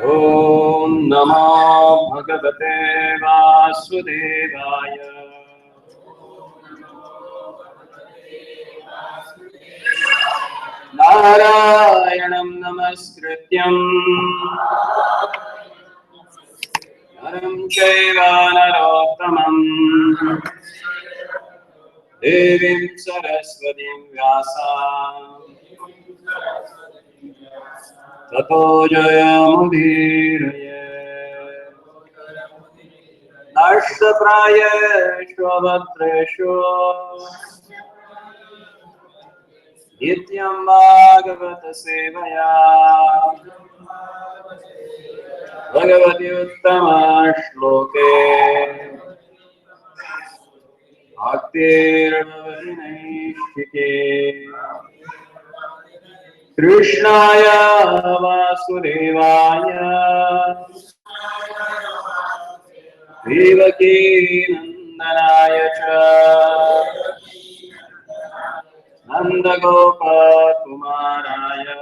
Om Namo Bhagavate Vasudevaya. Narayanam Namaskrityam Naram Chaiva Narottamam Devim Saraswatim Vyasam Tato Jayamudiraye Nashtaprayeshu Avadreshu Nityam Bhagavata Sevaya Bhagavati Uttama Shloke Bhaktir Bhavati Naishike Krishnaya Vasudevaya Devaki Nandanaya Cha Nanda Gopa Kumaraya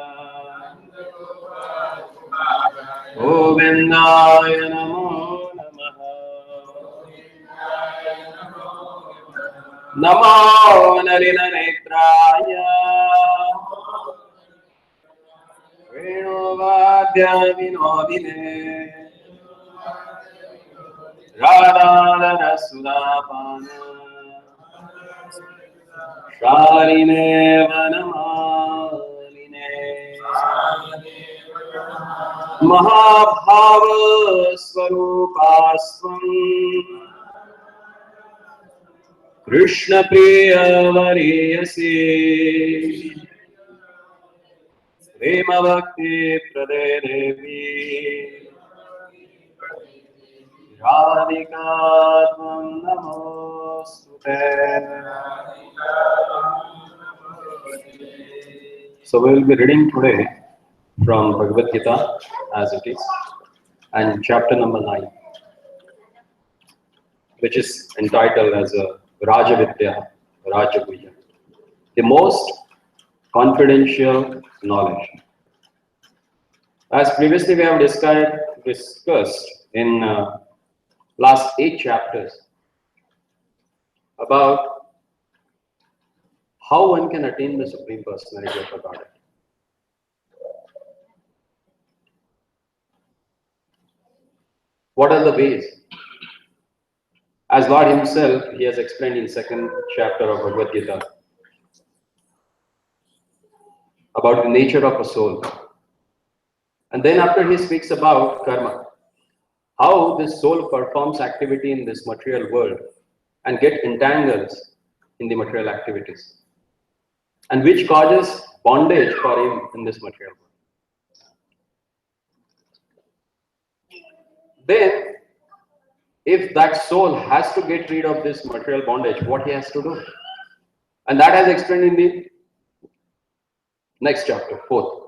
Govindaya Namo Namaha Namo Narina Netraya Venuvadya Vinodine Radha Sudapana Sharine Vanamaline Mahabhava Swarupasvam Krishna Priya Variyasi Prema Bhakti Prade Devi Radhika Tvam Namostute. So we will be reading today from Bhagavad Gita as it is, and chapter number 9, which is entitled as a Rajavidya, Rajaguhya, the most confidential knowledge. As previously we have discussed in last 8 chapters about how one can attain the Supreme Personality of Godhead. What are the ways? As Lord himself, he has explained in 2nd chapter of Bhagavad Gita about the nature of a soul. And then after he speaks about karma, how this soul performs activity in this material world and get entangled in the material activities, and which causes bondage for him in this material world. Then, if that soul has to get rid of this material bondage, what he has to do? And that has explained in the next chapter, 4th,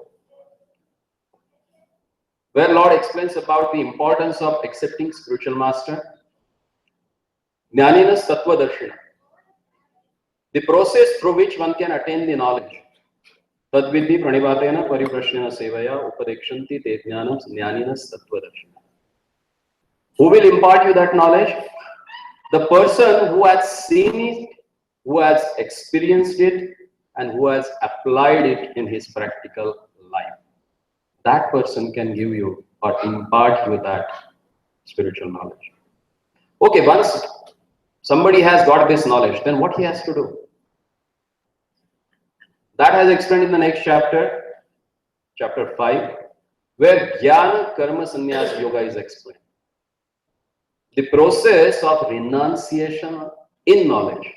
where Lord explains about the importance of accepting spiritual master, Jnaninas Tattva Darshana, the process through which one can attain the knowledge. Tadvidhi pranivatena pariprashnena sevaya upadekshanti te jnanam jnaninas tattva darshana. Who will impart you that knowledge? The person who has seen it, who has experienced it, and who has applied it in his practical life. That person can give you or impart you that spiritual knowledge. Okay, once somebody has got this knowledge, then what he has to do? That has explained in the next chapter, chapter 5, where Jnana Karma Sannyas Yoga is explained. The process of renunciation in knowledge.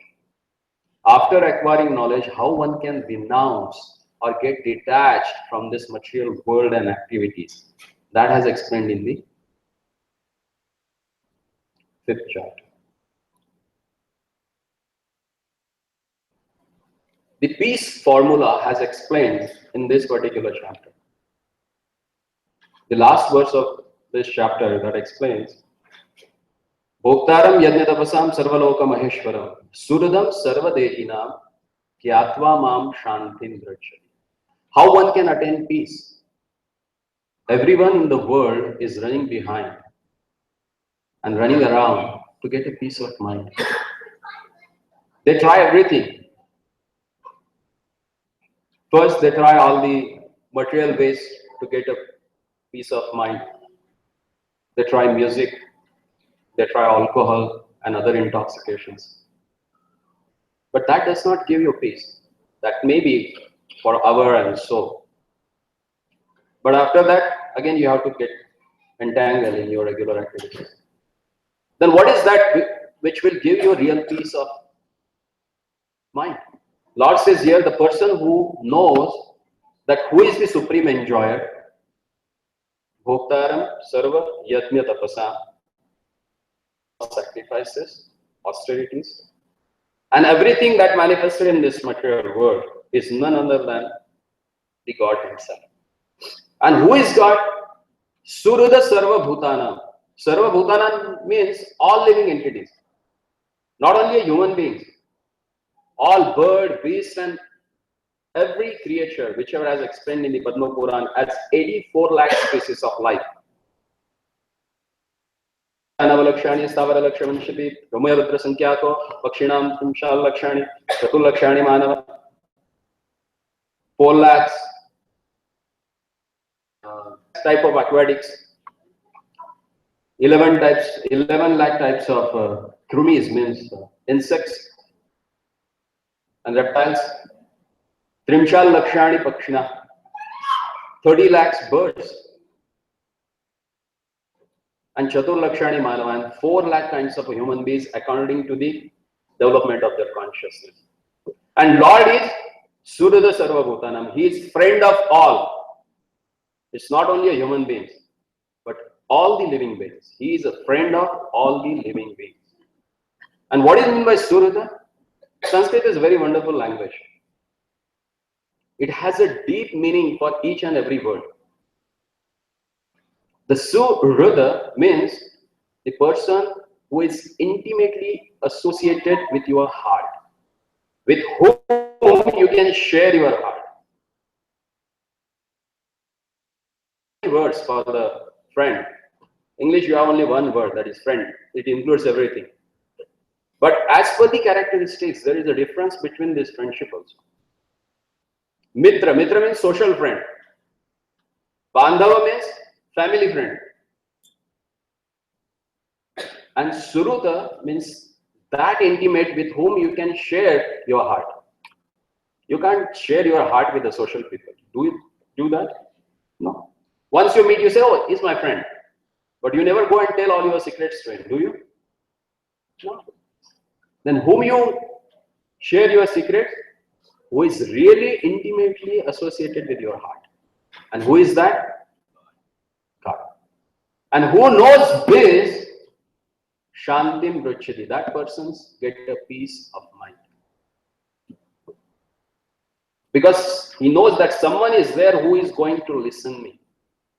After acquiring knowledge, how one can renounce or get detached from this material world and activities. That has explained in the 5th chapter. The peace formula has explained in this particular chapter. The last verse of this chapter that explains Bhoktaram yajnatapasam sarvaloka maheshwaram suradam sarvadehinam kyatva mam shantim drachati. How one can attain peace? Everyone in the world is running behind and running around to get a peace of mind. They try everything. First, they try all the material ways to get a peace of mind. They try music, they try alcohol and other intoxications. But that does not give you peace. That may be for an hour and so. But after that, again, you have to get entangled in your regular activities. Then what is that which will give you real peace of mind? Lord says here, the person who knows that who is the supreme enjoyer, Bhoktaram Sarva Yajna Tapasa, sacrifices, austerities, and everything that manifested in this material world is none other than the God Himself. And who is God? Suruda Sarva Bhutanam. Sarva Bhutanam means all living entities, not only human beings, all bird, beast, and every creature, whichever has explained in the Padma Puran as 84 lakh species of life. Navalakshani, Stavaralakshamanshati, Ramayavatra Sankhyato, Pakshinam Tumshal Lakshani, Chatulakshani Manava, 4 lakhs type of aquatics, 11 lakh types of krumis, means insects and reptiles, Trimshal Lakshani Pakshina, 30 lakhs birds, and Chatur Lakshani Manava, and 4 lakh kinds of human beings according to the development of their consciousness. And Lord is Surada Sarva Bhutanam. He is friend of all. It's not only a human beings, but all the living beings. He is a friend of all the living beings. And what is meant by Surada? Sanskrit is a very wonderful language. It has a deep meaning for each and every word. The Surada means the person who is intimately associated with your heart, with whom you can share your heart. Words for the friend. English, you have only one word, that is friend. It includes everything. But as per the characteristics, there is a difference between this friendship also. Mitra means social friend. Bandhava means family friend. And Suruta means that intimate with whom you can share your heart. You can't share your heart with the social people. Do you do that? No. Once you meet, you say, oh, he's my friend. But you never go and tell all your secrets to him, do you? No. Then whom you share your secret, who is really intimately associated with your heart. And who is that? God. And who knows this, Shantim Ruchati, that person's get a peace of mind. Because he knows that someone is there who is going to listen me.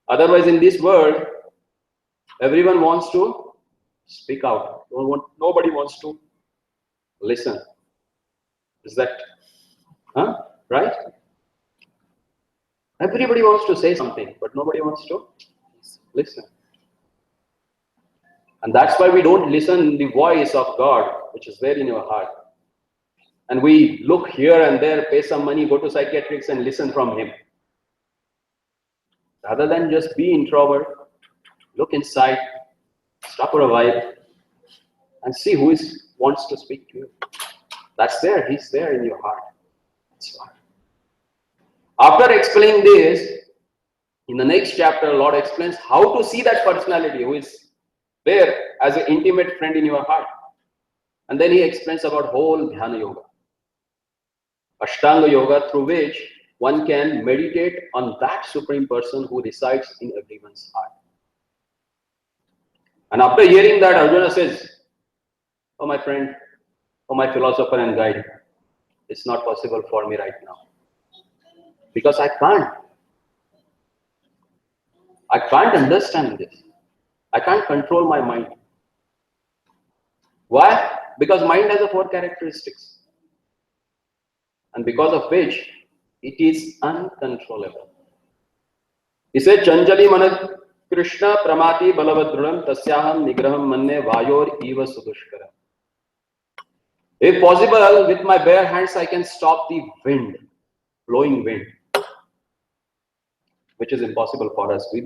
Otherwise, in this world, everyone wants to speak out. Nobody wants to listen. Is that right? Everybody wants to say something, but nobody wants to listen. And that's why we don't listen the voice of God, which is there in your heart. And we look here and there, pay some money, go to psychiatrists and listen from him. Rather than just be introvert, look inside, stop for a while, and see who wants to speak to you. That's there, he's there in your heart. That's why. After explaining this, in the next chapter, Lord explains how to see that personality who is there as an intimate friend in your heart. And then he explains about whole Dhyana Yoga, Ashtanga Yoga, through which one can meditate on that Supreme Person who resides in everyone's heart. And after hearing that, Arjuna says, oh my friend, oh my philosopher and guide, it's not possible for me right now. Because I can't understand this. I can't control my mind. Why? Because mind has 4 characteristics. And because of which, it is uncontrollable. He said, Chanjali manad Krishna pramati balavadrulam tasyaham nigraham manne vayor eva sudushkara. If possible, with my bare hands, I can stop the wind, blowing wind, which is impossible for us. We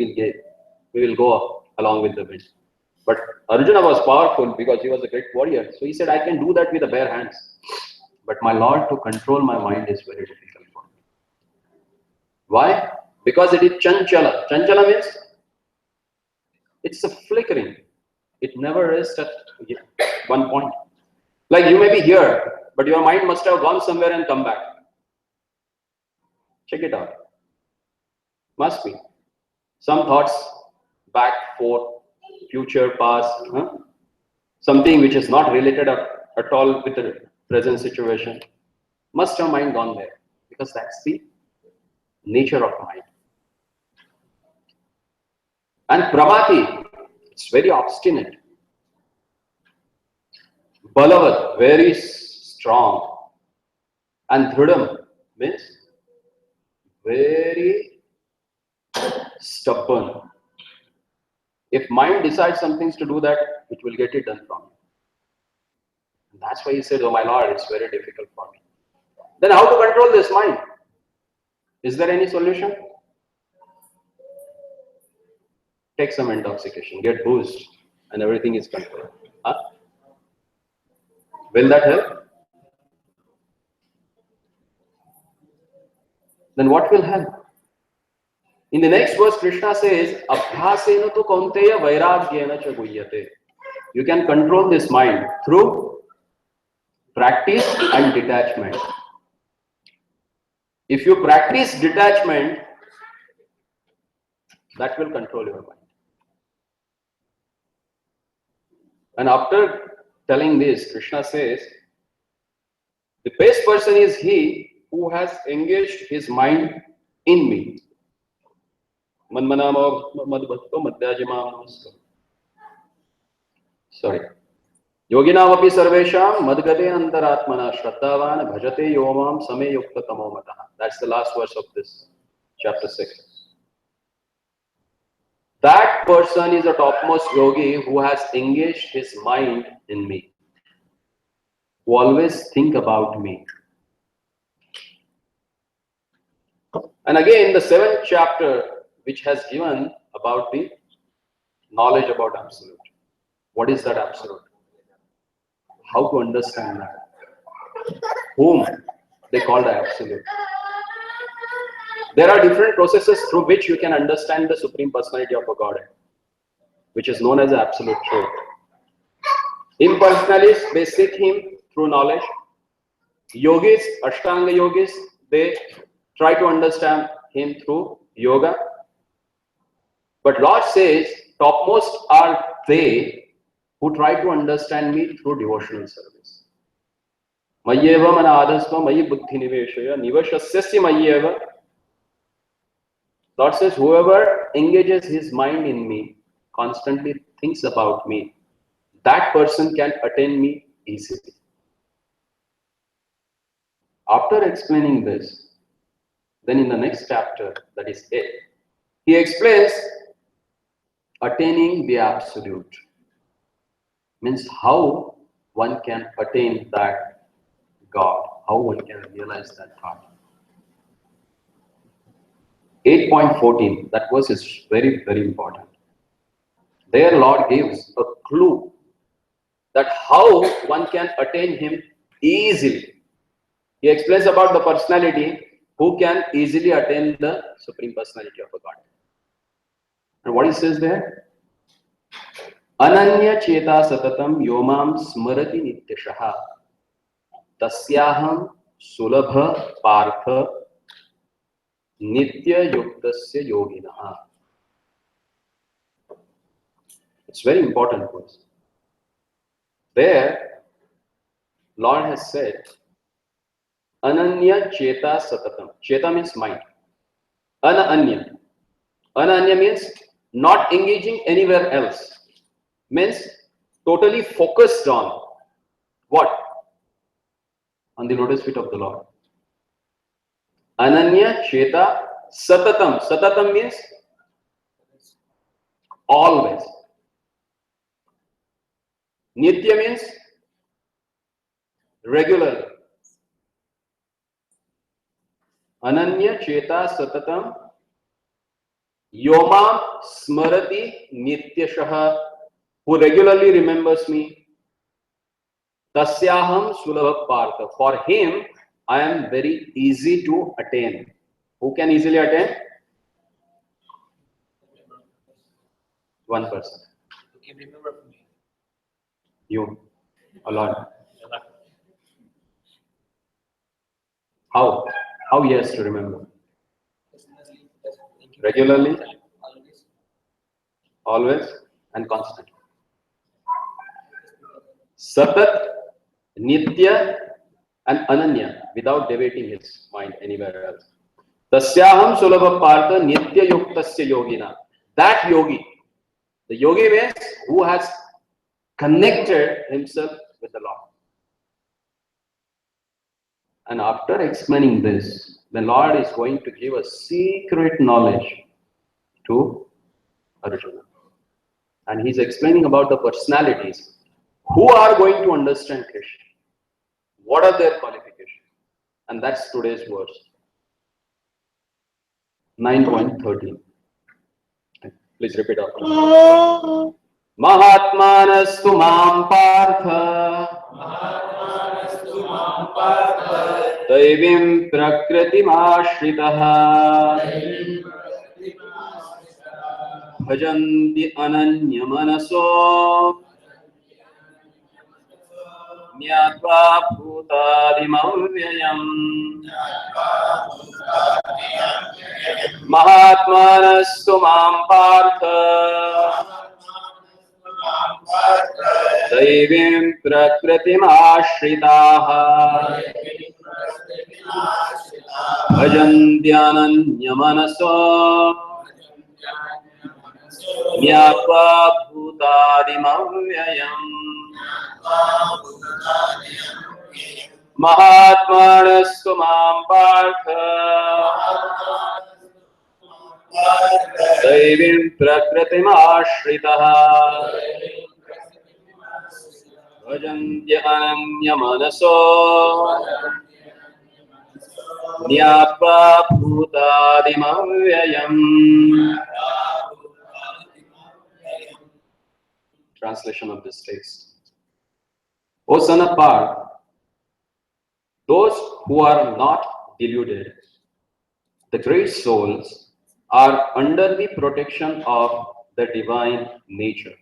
will go along with the wind. But Arjuna was powerful because he was a great warrior. So he said, I can do that with the bare hands. But my Lord, to control my mind is very difficult for me. Why? Because it is chanchala. Chanchala means it's a flickering. It never rests at one point. Like you may be here, but your mind must have gone somewhere and come back. Check it out. Must be. Some thoughts back, forth, future, past. Something which is not related at all with the present situation. Must have mind gone there. Because that's the nature of mind. And Pramati, it's very obstinate. Balavat, very strong. And Dhrudam means very stubborn. If mind decides some things to do that, it will get it done from you. And that's why he said, oh my Lord, it's very difficult for me. Then how to control this mind? Is there any solution? Take some intoxication, get boozed, and everything is controlled. Huh? Will that help? Then what will help? In the next verse, Krishna says, Abhyasena tu kaunteya vairagyena cha guhyate. You can control this mind through practice and detachment. If you practice detachment, that will control your mind. And after telling this, Krishna says, the best person is he who has engaged his mind in me. Sorry. Yoginavapi sarvesham madgate antaratmana shraddhavan bhajate yomam same yukta tamo mataha. That's the last verse of this chapter 6. That person is a topmost yogi who has engaged his mind in me, who always think about me. And again, the 7th chapter, which has given about the knowledge about Absolute. What is that Absolute? How to understand that? Whom they call the Absolute. There are different processes through which you can understand the Supreme Personality of a Godhead, which is known as the Absolute Truth. Impersonalists, they seek Him through knowledge. Yogis, Ashtanga Yogis, they try to understand Him through yoga. But Lord says, topmost are they who try to understand me through devotional service. Mayyeva mana adhasva mayi buddhi niveshaya nivashasyasya mayyeva. Lord says, whoever engages his mind in me, constantly thinks about me, that person can attain me easily. After explaining this, then in the next chapter, that is 8, he explains attaining the Absolute. Means how one can attain that God, how one can realize that God. 8.14, that verse is very, very important. There Lord gives a clue that how one can attain Him easily. He explains about the personality who can easily attain the Supreme Personality of a God. And what he says there? Ananya cheta satatam yomam smarati nityashaha tasyaham sulabha partha nitya yuktasya yoginaha. It's very important verse. There, Lord has said, Ananya cheta satatam. Cheta means mind. Ananya. Ananya means not engaging anywhere else. Means totally focused on what? On the lotus feet of the Lord. Ananya cheta satatam. Satatam means Always. Nitya means regularly. Ananya cheta satatam yomam smarati nityashah, who regularly remembers me. Tasyaham sulabha partha. For him, I am very easy to attain. Who can easily attain? One person. You can remember for me. You. A lot. How? How he has to remember? Regularly, always, and constantly. Satat, Nitya, and Ananya, without deviating his mind anywhere else. Tasyaham sulabha partha nitya yuktasya yogina. That yogi, the yogi means who has connected himself with the Lord. And after explaining this, the Lord is going to give a secret knowledge to Arjuna. And he's explaining about the personalities who are going to understand Krishna. What are their qualifications? And that's today's verse. 9.13. Please repeat after me. Mahatmanastu mam partha Daivim prakritimashritah Bhajanti ananya manaso Nyatva bhutadimavvyayam Mahatmanastu mam partha Daivim prakritimashritah Bhajanti manaso Nyatva bhutadimavvyayam Mahatmanastu mam partha Daivim prakritimashritah Bhajanti ananya manaso Nyatva bhutadimavvyayam. Translation of this text. O son of Parth, those who are not deluded, the great souls, are under the protection of the divine nature.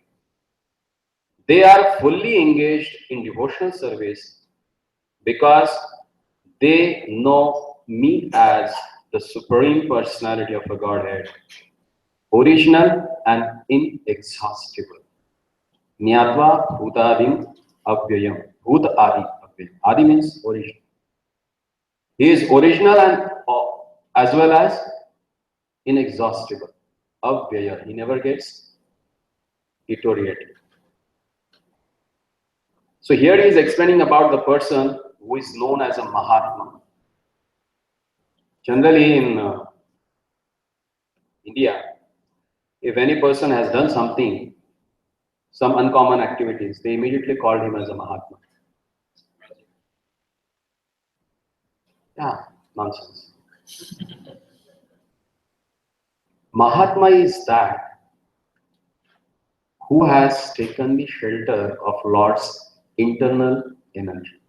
They are fully engaged in devotional service because they know me as the Supreme Personality of the Godhead, original and inexhaustible. Nyatva bhutadim avyayam. Bhut adi avyayam. Adi means origin. He is original and as well as inexhaustible. Avyaya. He never gets deteriorated. So here he is explaining about the person who is known as a Mahatma. Generally in India, if any person has done something, some uncommon activities, they immediately called him as a Mahatma. Yeah, nonsense. Mahatma is that who has taken the shelter of Lord's internal energy.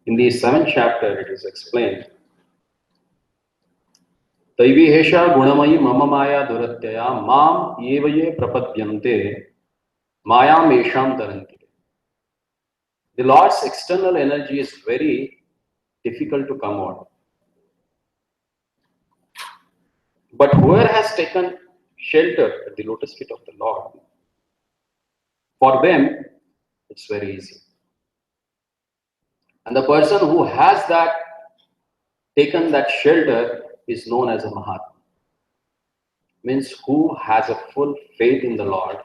In the 7th chapter, it is explained, Taivihesha gunamayi mama maya duratyaya mam yevaye prapadyante mayam esham taranti. The Lord's external energy is very difficult to come out. But whoever has taken shelter at the lotus feet of the Lord, for them, it's very easy. And the person who has taken that shelter is known as a Mahatma. Means who has a full faith in the Lord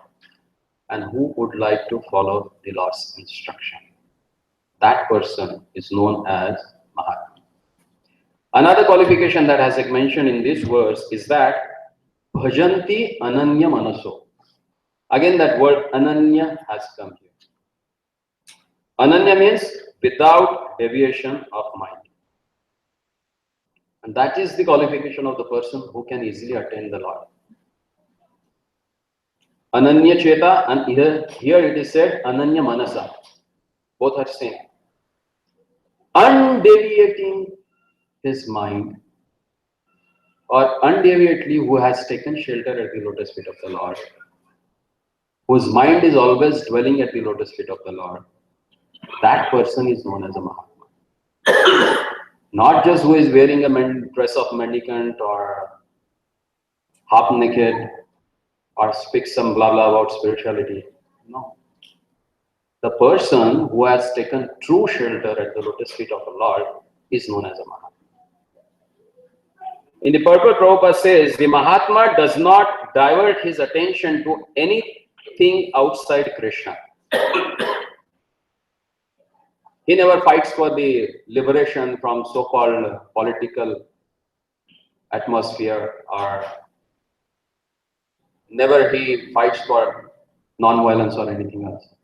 and who would like to follow the Lord's instruction. That person is known as Mahatma. Another qualification that has been mentioned in this verse is that Bhajanti ananya manaso. Again, that word ananya has come here. Ananya means without deviation of mind. And that is the qualification of the person who can easily attain the Lord. Ananya Cheta, and here it is said Ananya Manasa. Both are same. Undeviating his mind, or undeviatedly who has taken shelter at the lotus feet of the Lord, whose mind is always dwelling at the lotus feet of the Lord, that person is known as a Mahatma. Not just who is wearing a dress of mendicant or half naked or speaks some blah blah about spirituality. No. The person who has taken true shelter at the lotus feet of the Lord is known as a Mahatma. In the purport, Prabhupada says, the Mahatma does not divert his attention to anything outside Krishna. He never fights for the liberation from so-called political atmosphere, or never he fights for non-violence or anything else.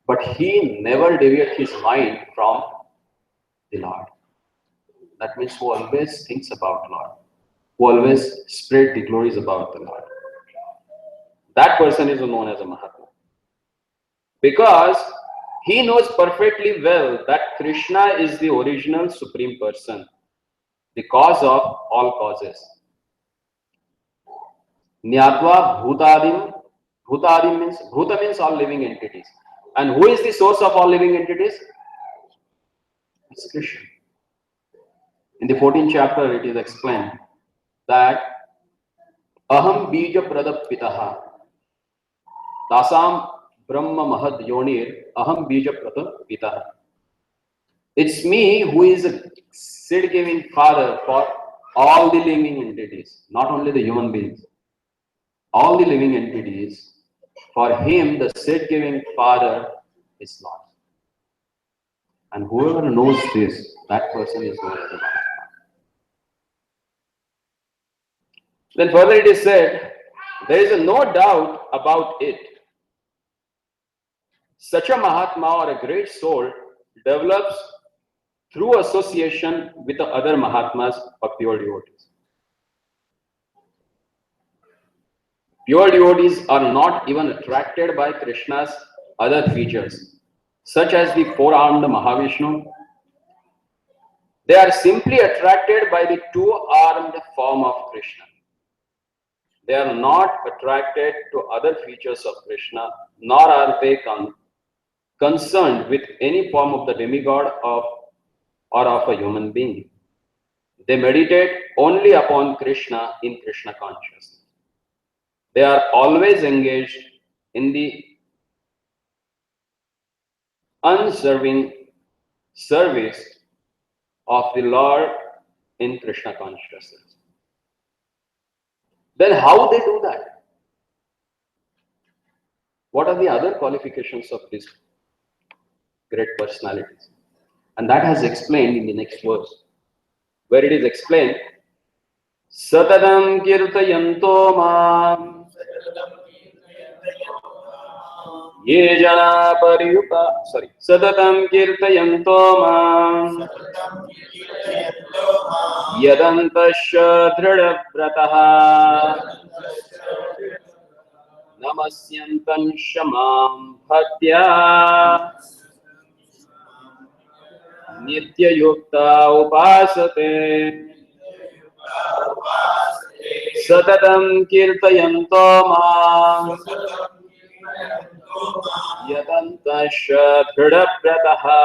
But he never deviates his mind from the Lord. That means who always thinks about Lord, who always spread the glories about the Lord. That person is known as a Mahatma. Because he knows perfectly well that Krishna is the original Supreme Person, the cause of all causes. Nyatva bhutadim, bhutadim means, bhuta means all living entities. And who is the source of all living entities? It's Krishna. In the 14th chapter, it is explained that aham bija pradapitaha tasam brahma mahad yonir aham bija pradapitaha. It's me who is a seed-giving father for all the living entities, not only the human beings. All the living entities, for him, the seed-giving father is Lord. And whoever knows this, that person is known as a Mahatma. Then further it is said, there is no doubt about it. Such a Mahatma or a great soul develops through association with the other Mahatmas or pure devotees. Pure devotees are not even attracted by Krishna's other features, such as the four-armed Mahavishnu. They are simply attracted by the two-armed form of Krishna. They are not attracted to other features of Krishna, nor are they concerned with any form of the demigod or of a human being. They meditate only upon Krishna in Krishna consciousness. They are always engaged in the unswerving service of the Lord in Krishna consciousness. Then how they do that? What are the other qualifications of these great personalities? And that has explained in the next verse, where it is explained, Satadam kirtayanto mam ye jana Satatam kirtayanto mam yadantasya dhradavrataha namasyantam shamam bhatya nitya yukta upasate satatam kirtayanto mam yadantasya dhradavrataha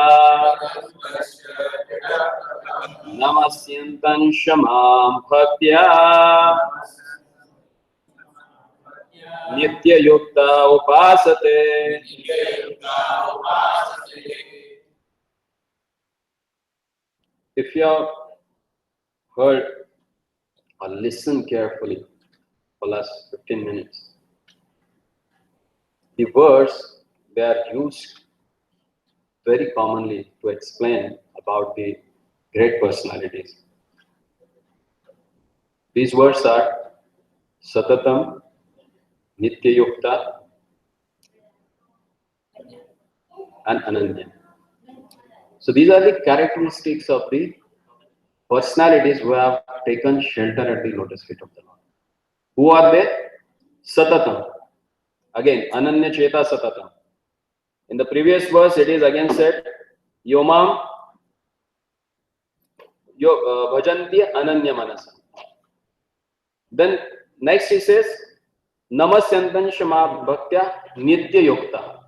namasyantam shamam bhatya nitya yukta upasate. If you have heard or listened carefully for the last 15 minutes, the words they are used very commonly to explain about the great personalities. These words are Satatam, Nityayukta, and Ananya. So these are the characteristics of the personalities who have taken shelter at the lotus feet of the Lord. Who are they? Satatam. Again, Ananya Cheta Satatam. In the previous verse, it is again said, Yomam Bhajanti Ananya Manasa. Then next he says, Namasyantan Shama Bhaktya Nitya Yukta.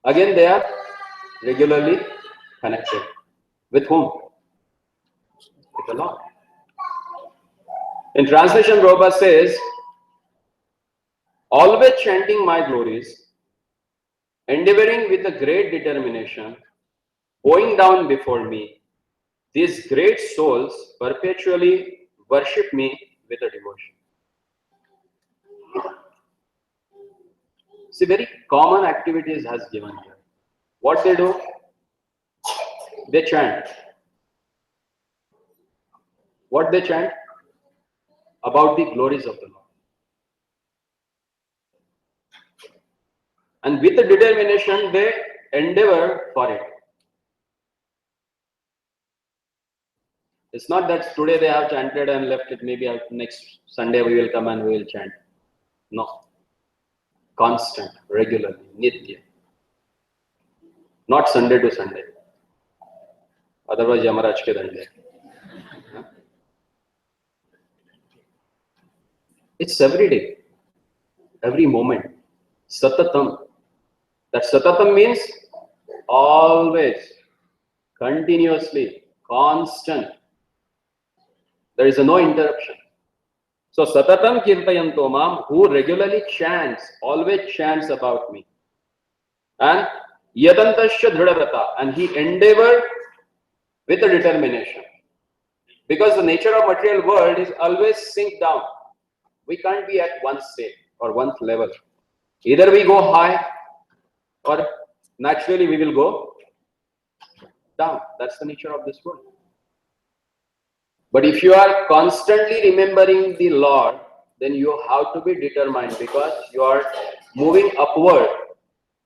Again, they are regularly connected. With whom? With the Lord. In translation, Prabhupada says, always chanting my glories, endeavoring with a great determination, bowing down before me, these great souls perpetually worship me with a devotion. See, very common activities has given here. What they do? They chant. What they chant? About the glories of the Lord. And with the determination, they endeavor for it. It's not that today they have chanted and left it, maybe next Sunday we will come and we will chant. No. Constant, regularly, nitya. Not Sunday to Sunday. Otherwise, Yamaraj ke dande. It's every day, every moment. Satatam. That satatam means always, continuously, constant. There is no interruption. So satatam kirtayanto mam, who regularly chants, always chants about me. And yadantasya dhridavrata, and he endeavored with a determination. Because the nature of material world is always sink down. We can't be at one state or one level. Either we go high or naturally we will go down. That's the nature of this world. But if you are constantly remembering the Lord, then you have to be determined, because you are moving upward,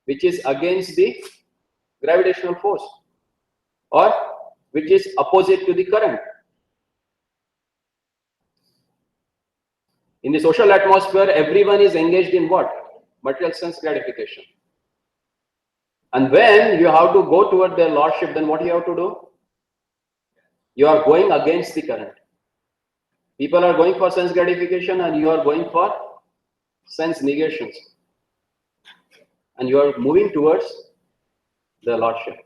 which is against the gravitational force, or which is opposite to the current. In the social atmosphere, everyone is engaged in what? Material sense gratification. And when you have to go toward their lordship, then what you have to do? You are going against the current. People are going for sense gratification and you are going for sense negations. And you are moving towards the lordship.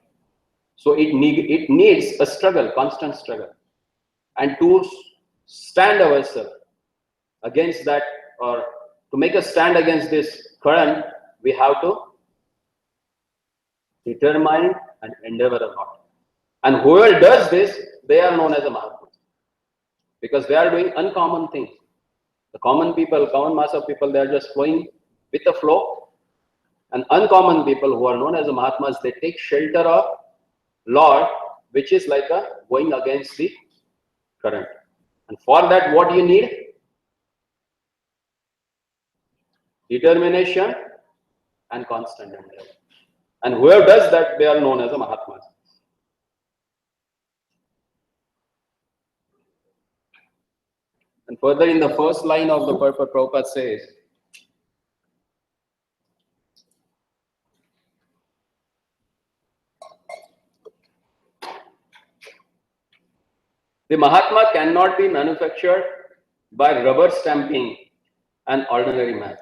So it needs a struggle, constant struggle. And to stand ourselves against that, or to make a stand against this current, we have to determine and endeavor a lot. And whoever does this, they are known as a Mahatma. Because they are doing uncommon things. The common people, common mass of people, they are just flowing with the flow. And uncommon people who are known as the Mahatmas, they take shelter of Lord, which is like a going against the current. And for that, what you need? Determination and constant endeavor. And whoever does that, they are known as a Mahatmas. And further, in the first line of the purport, Prabhupada says, the Mahatma cannot be manufactured by rubber stamping an ordinary man.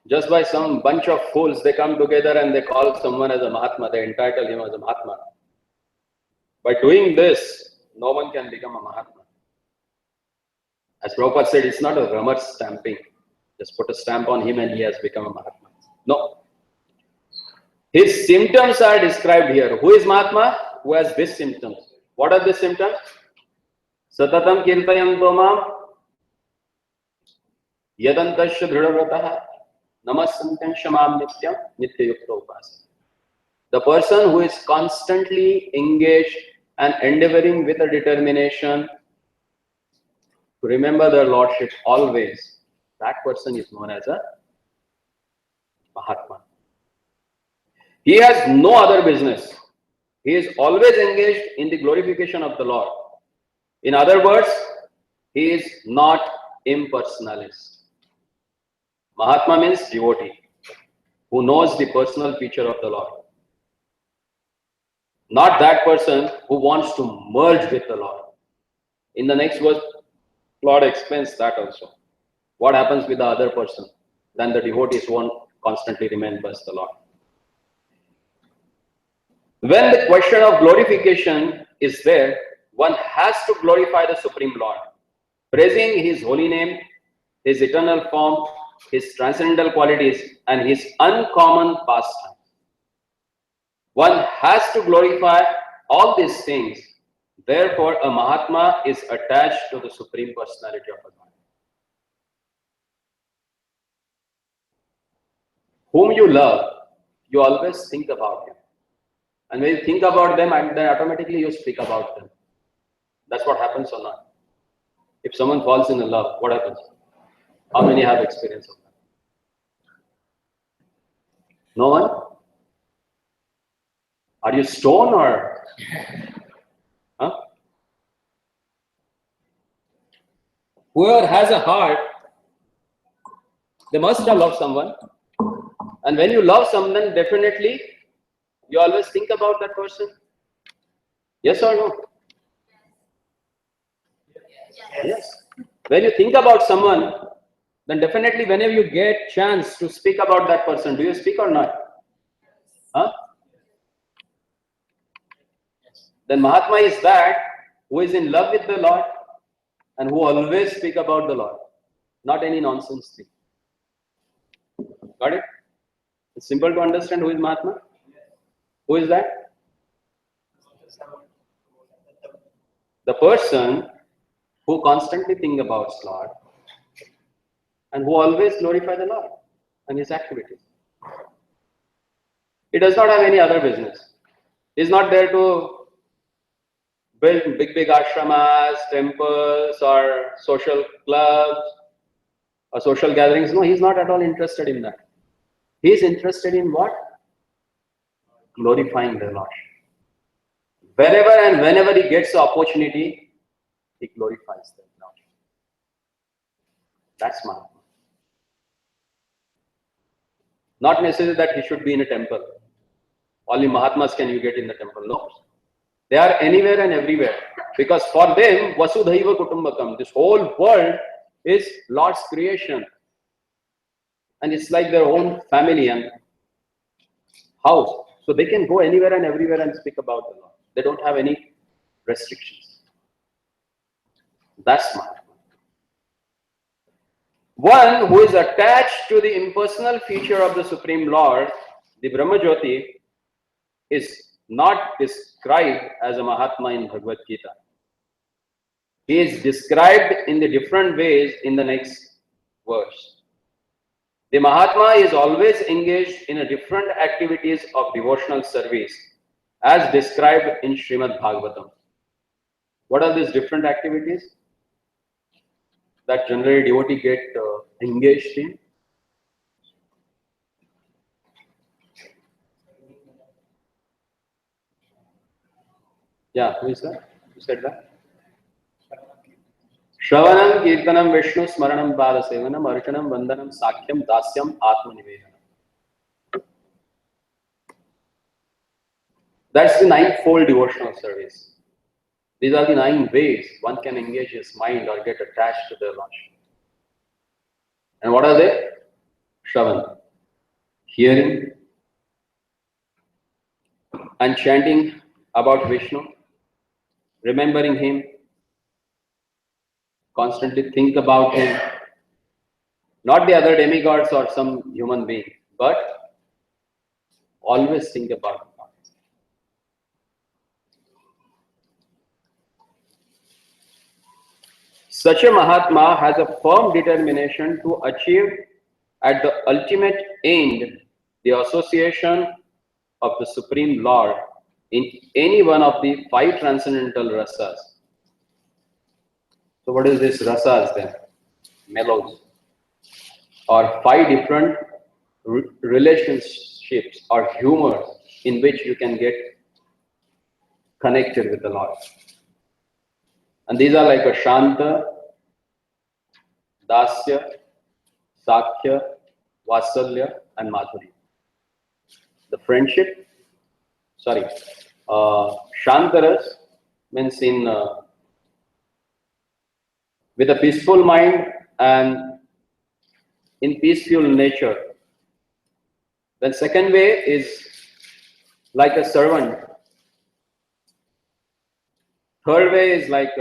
Just by some bunch of fools, they come together and they call someone as a Mahatma, they entitle him as a Mahatma. By doing this, no one can become a Mahatma. As Prabhupada said, it's not a rubber stamping. Just put a stamp on him and he has become a Mahatma. No. His symptoms are described here. Who is Mahatma? Who has these symptoms. What are the symptoms? Satatam kirtayanto mam yadantasya dhridavrataha namasantam shamam nityam nityayukta upasa. The person who is constantly engaged and endeavoring with a determination to remember their Lordship always, that person is known as a Mahatma. He has no other business. He is always engaged in the glorification of the Lord. In other words, he is not impersonalist. Mahatma means devotee, who knows the personal feature of the Lord. Not that person who wants to merge with the Lord. In the next verse, Lord explains that also. What happens with the other person? Then the devotees won't constantly remembers the Lord. When the question of glorification is there, one has to glorify the Supreme Lord, praising His holy name, His eternal form, His transcendental qualities, and His uncommon pastime. One has to glorify all these things. Therefore, a Mahatma is attached to the Supreme Personality of God. Whom you love, you always think about him. And when you think about them, then automatically you speak about them. That's what happens or not. If someone falls in love, what happens? How many have experience of that? No one? Are you stone or? Huh? Whoever has a heart, they must have loved someone. And when you love someone, definitely you always think about that person. Yes or no? Yes. When you think about someone, then definitely whenever you get chance to speak about that person, do you speak or not? Huh? Then Mahatma is that who is in love with the Lord and who always speak about the Lord. Not any nonsense thing. Got it? It's simple to understand who is Mahatma. Who is that? The person who constantly think about Lord and who always glorify the Lord and His activities. He does not have any other business. He is not there to build big ashramas, temples, or social clubs, or social gatherings. No, he is not at all interested in that. He is interested in what? Glorifying the Lord. Wherever and whenever he gets the opportunity, he glorifies the Lord. That's Mahatma. Not necessarily that he should be in a temple. Only Mahatmas can you get in the temple. No. They are anywhere and everywhere. Because for them, Vasudhaiva Kutumbakam, this whole world is Lord's creation. And it's like their own family and house. So they can go anywhere and everywhere and speak about the Lord. They don't have any restrictions. That's Mahatma. One who is attached to the impersonal feature of the Supreme Lord, the Brahmajyoti, is not described as a Mahatma in Bhagavad Gita. He is described in the different ways in the next verse. The Mahatma is always engaged in a different activities of devotional service as described in Srimad Bhagavatam. What are these different activities that generally devotee get engaged in? Yeah, who is that? Who said that? Shravanam, Kirtanam, Vishnu, Smaranam, Padasevanam, Archanam, Vandanam, Sakhyam, Dasyam, Atmanivedanam. That's the ninefold devotional service. These are the 9 ways one can engage his mind or get attached to the Lord. And what are they? Shravan, hearing and chanting about Vishnu, remembering him, constantly think about him, not the other demigods or some human being, but always think about him. Such a Mahatma has a firm determination to achieve at the ultimate end the association of the Supreme Lord in any one of the 5 transcendental rasas. So what is this rasas then? Mellows. Or 5 different relationships or humors in which you can get connected with the Lord. And these are like a Shanta, Dasya, Sakya, Vasalya, and Madhuri. The friendship, Shantaras means with a peaceful mind and in peaceful nature. Then second way is like a servant. Third way is like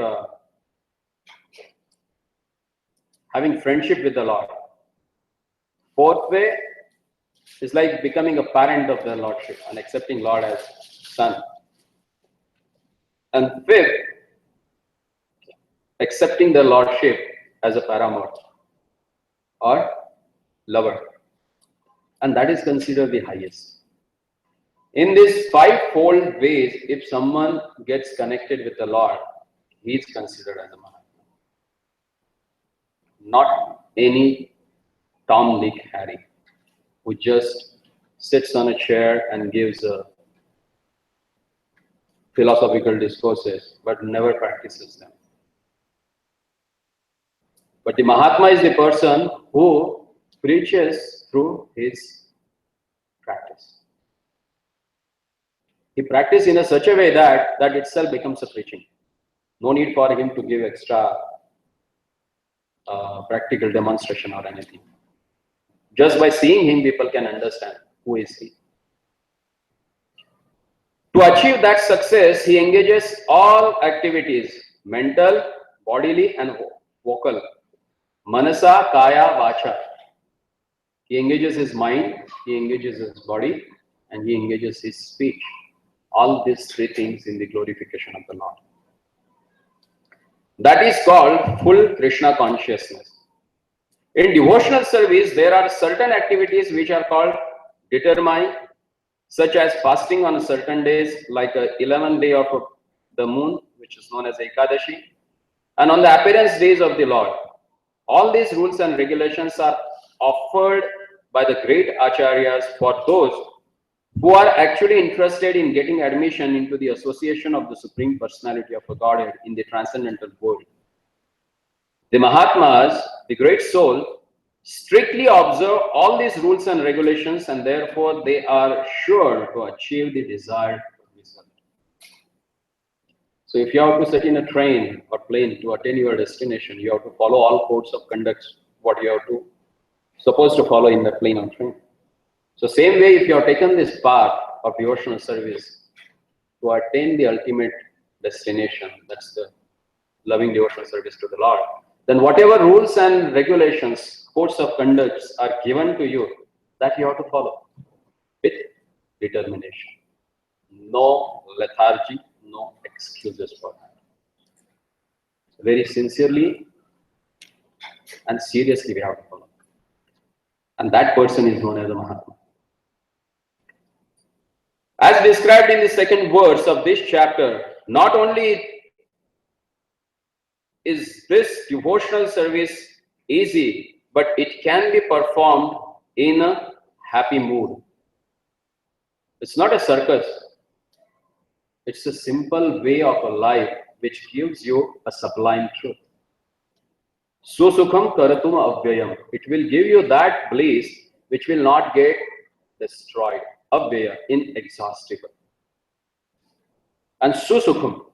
having friendship with the Lord. Fourth way is like becoming a parent of the Lordship and accepting Lord as son. And fifth, accepting the Lordship as a paramour or lover. And that is considered the highest. In these 5-fold ways, if someone gets connected with the Lord, he is considered as a Mahatma. Not any Tom, Dick, Harry, who just sits on a chair and gives philosophical discourses, but never practices them. But the Mahatma is the person who preaches through his practice. He practices in such a way that itself becomes a preaching. No need for him to give extra practical demonstration or anything. Just by seeing him, people can understand who is he. To achieve that success, he engages all activities, mental, bodily, and vocal. Manasa, Kaya, Vacha. He engages his mind, he engages his body, and he engages his speech. All these 3 things in the glorification of the Lord. That is called full Krishna consciousness. In devotional service, there are certain activities which are called determined, such as fasting on certain days, like the 11th day of the moon, which is known as Ekadashi, and on the appearance days of the Lord. All these rules and regulations are offered by the great acharyas for those who are actually interested in getting admission into the association of the Supreme Personality of a Godhead in the transcendental world. The Mahatmas, the great soul, strictly observe all these rules and regulations, and therefore they are sure to achieve the desired result. So if you have to sit in a train or plane to attain your destination, you have to follow all codes of conduct, what you have to supposed to follow in the plane or train. So same way, if you have taken this path of devotional service to attain the ultimate destination, that's the loving devotional service to the Lord, then whatever rules and regulations, codes of conduct are given to you, that you have to follow with determination. No lethargy, no excuses for that. Very sincerely and seriously we have to follow. And that person is known as a Mahatma. As described in the second verse of this chapter, not only is this devotional service easy, but it can be performed in a happy mood. It's not a circus. It's a simple way of a life which gives you a sublime truth. Susukham karatum avyayam. It will give you that bliss which will not get destroyed. Avyaya, inexhaustible. And susukham,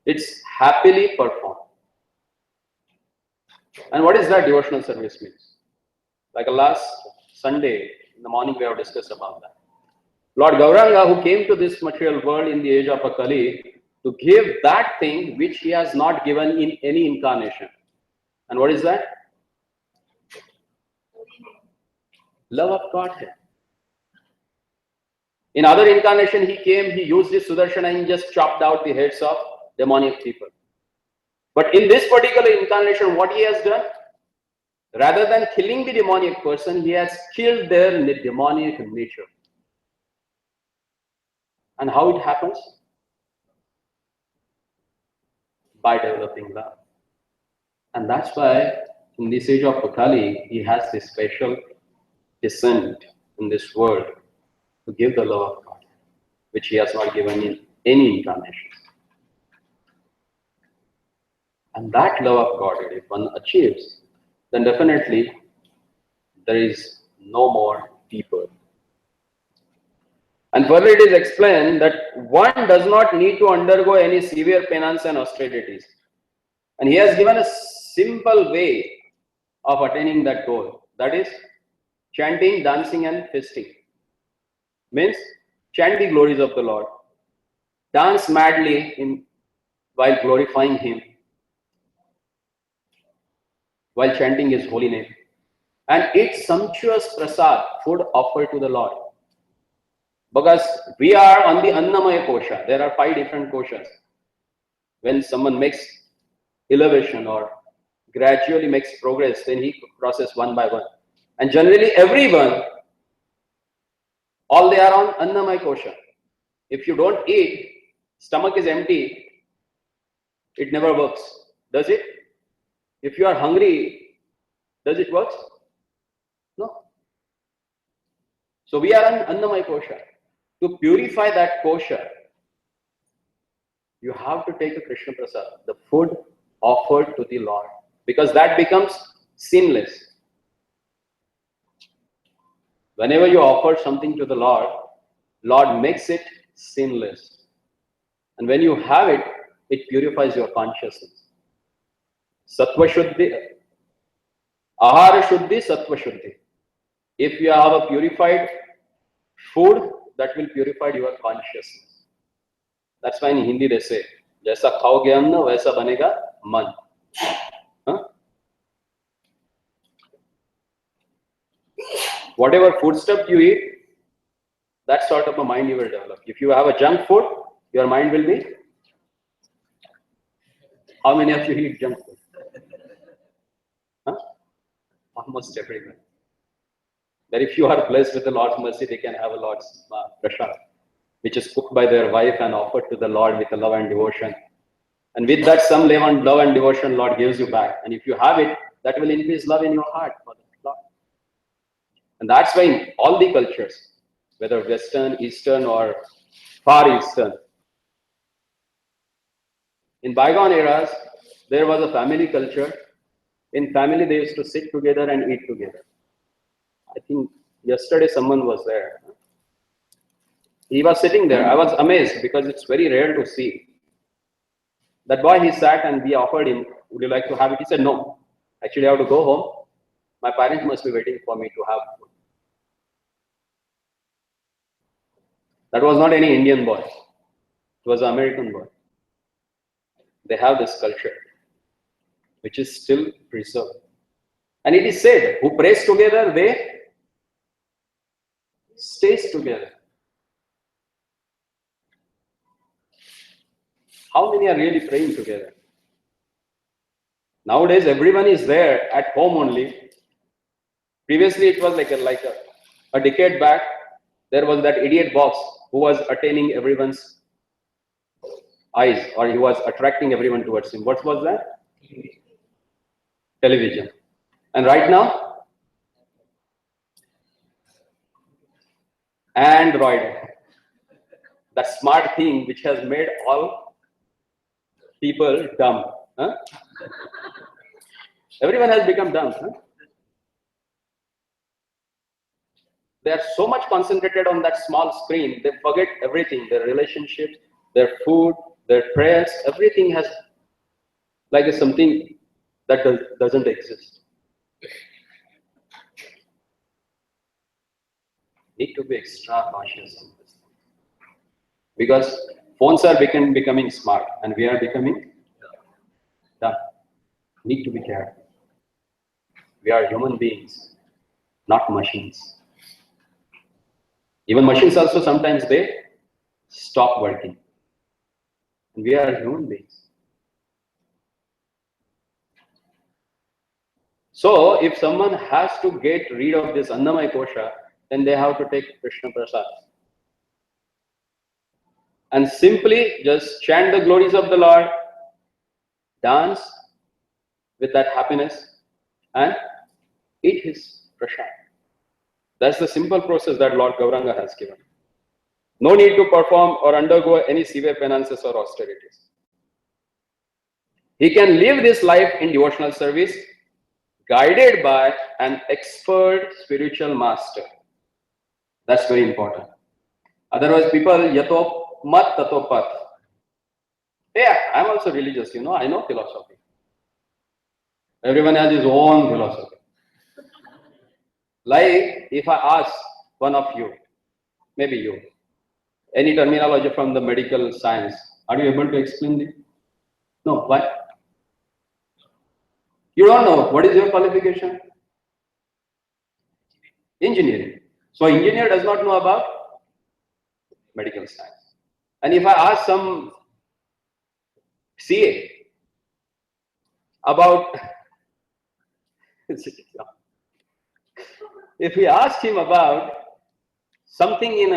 it's happily performed. And what is that devotional service means? Like last Sunday in the morning we have discussed about that. Lord Gauranga, who came to this material world in the age of a Kali, to give that thing which he has not given in any incarnation. And what is that? Love of Godhead. In other incarnation he came, he used his Sudarshana and just chopped out the heads of demonic people. But in this particular incarnation, what he has done? Rather than killing the demonic person, he has killed their demonic nature. And how it happens? By developing love. And that's why in this age of Putali, he has this special descent in this world to give the love of God, which he has not given in any incarnation. And that love of God, if one achieves, then definitely there is no more people. And further it is explained that one does not need to undergo any severe penance and austerities. And he has given a simple way of attaining that goal. That is chanting, dancing and feasting. Means chant the glories of the Lord, dance madly while glorifying him, while chanting his holy name, and eat sumptuous prasad, food offered to the Lord. Because we are on the Annamaya kosha. There are 5 different koshas. When someone makes elevation or gradually makes progress, then he crosses one by one. And generally everyone, all they are on Annamaya kosha. If you don't eat, stomach is empty, it never works. Does it? If you are hungry, does it work? No. So we are on Annamaya kosha. To purify that kosha, you have to take a Krishna Prasad, the food offered to the Lord, because that becomes sinless. Whenever you offer something to the Lord, Lord makes it sinless. And when you have it, it purifies your consciousness. Sattva Shuddhi, Ahara Shuddhi, Sattva Shuddhi. If you have a purified food, that will purify your consciousness. That's why in Hindi they say, "Jaisa khaoge anna, waisa banega man." Huh? Whatever food stuff you eat, that sort of a mind you will develop. If you have a junk food, your mind will be. How many of you eat junk food? Huh? Almost everyone. That if you are blessed with the Lord's mercy, they can have a Lord's prasad, which is cooked by their wife and offered to the Lord with a love and devotion. And with that, some love and devotion, Lord gives you back. And if you have it, that will increase love in your heart for the Lord. And that's why in all the cultures, whether Western, Eastern, or Far Eastern, in bygone eras, there was a family culture. In family, they used to sit together and eat together. I think yesterday someone was there. He was sitting there. I was amazed because it's very rare to see. That boy, he sat and we offered him, "Would you like to have it?" He said, "No. Actually, I have to go home. My parents must be waiting for me to have food." That was not any Indian boy. It was an American boy. They have this culture, which is still preserved. And it is said, who prays together, they stays together. How many are really praying together? Nowadays, everyone is there at home only. Previously, it was like a decade back, there was that idiot box who was attaining everyone's eyes, or he was attracting everyone towards him. What was that? Television. And right now, Android. That smart thing which has made all people dumb. Huh? Everyone has become dumb. Huh? They are so much concentrated on that small screen, they forget everything, their relationships, their food, their prayers, everything has like something that doesn't exist. Need to be extra cautious on this. Because phones are becoming smart and we are becoming dumb. Need to be careful. We are human beings, not machines. Even machines also sometimes they stop working. We are human beings. So if someone has to get rid of this Annamaya kosha, then they have to take Krishna Prasad. And simply just chant the glories of the Lord, dance, with that happiness and eat his prasad. That's the simple process that Lord Gauranga has given. No need to perform or undergo any severe penances or austerities. He can live this life in devotional service guided by an expert spiritual master. That's very important. Otherwise, people, yato mat tato pat. Yeah, I'm also religious, I know philosophy. Everyone has his own philosophy. Like, if I ask one of you, maybe you, any terminology from the medical science, are you able to explain it? No, why? You don't know. What is your qualification? Engineering. So engineer does not know about medical science. And if I ask some CA about, if we ask him about something in